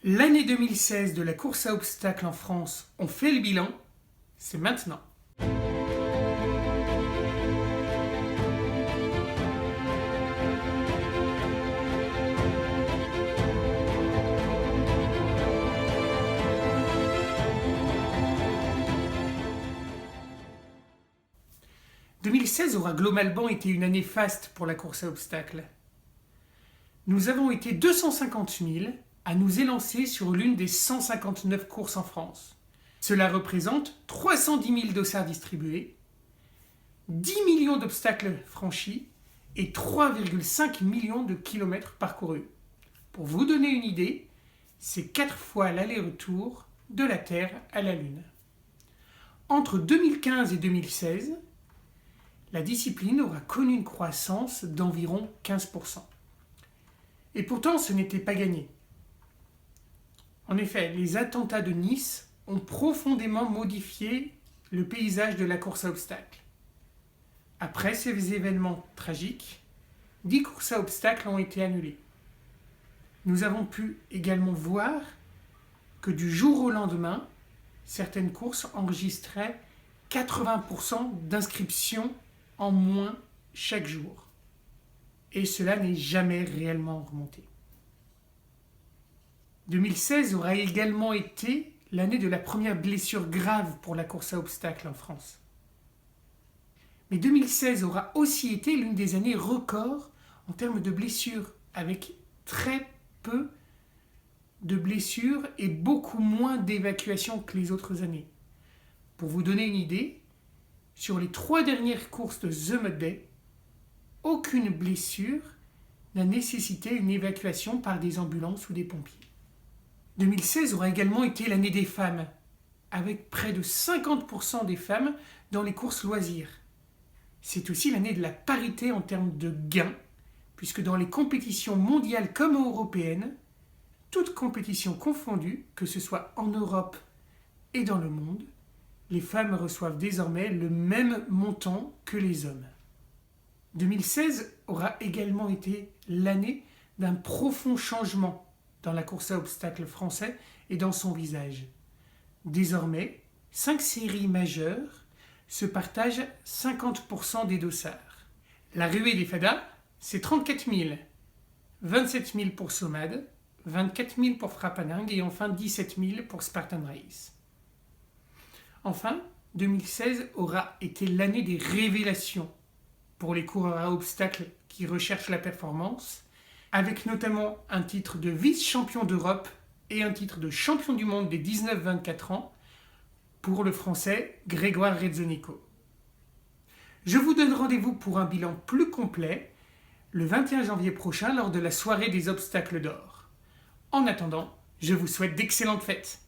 L'année 2016 de la course à obstacles en France, on fait le bilan, c'est maintenant. « 2016 aura globalement été une année faste pour la course à obstacles. Nous avons été 250 000 à nous élancer sur l'une des 159 courses en France. Cela représente 310 000 dossards distribués, 10 millions d'obstacles franchis et 3,5 millions de kilomètres parcourus. Pour vous donner une idée, c'est 4 fois l'aller-retour de la Terre à la Lune. Entre 2015 et 2016, la discipline aura connu une croissance d'environ 15%. Et pourtant, ce n'était pas gagné. En effet, les attentats de Nice ont profondément modifié le paysage de la course à obstacles. Après ces événements tragiques, 10 courses à obstacles ont été annulées. Nous avons pu également voir que du jour au lendemain, certaines courses enregistraient 80% d'inscriptions en moins chaque jour. Et cela n'est jamais réellement remonté. 2016 aura également été l'année de la première blessure grave pour la course à obstacles en France. Mais 2016 aura aussi été l'une des années records en termes de blessures, avec très peu de blessures et beaucoup moins d'évacuations que les autres années. Pour vous donner une idée, sur les 3 dernières courses de The Mud Day, aucune blessure n'a nécessité une évacuation par des ambulances ou des pompiers. 2016 aura également été l'année des femmes, avec près de 50% des femmes dans les courses loisirs. C'est aussi l'année de la parité en termes de gains, puisque dans les compétitions mondiales comme européennes, toutes compétitions confondues, que ce soit en Europe et dans le monde, les femmes reçoivent désormais le même montant que les hommes. 2016 aura également été l'année d'un profond changement dans la course à obstacles français et dans son visage. Désormais, 5 séries majeures se partagent 50% des dossards. La ruée des Fadas, c'est 34 000, 27 000 pour Somad, 24 000 pour Frappaningue et enfin 17 000 pour Spartan Race. Enfin, 2016 aura été l'année des révélations pour les coureurs à obstacles qui recherchent la performance, avec notamment un titre de vice-champion d'Europe et un titre de champion du monde des 19-24 ans pour le français Grégoire Rezzonico. Je vous donne rendez-vous pour un bilan plus complet le 21 janvier prochain lors de la soirée des obstacles d'or. En attendant, je vous souhaite d'excellentes fêtes.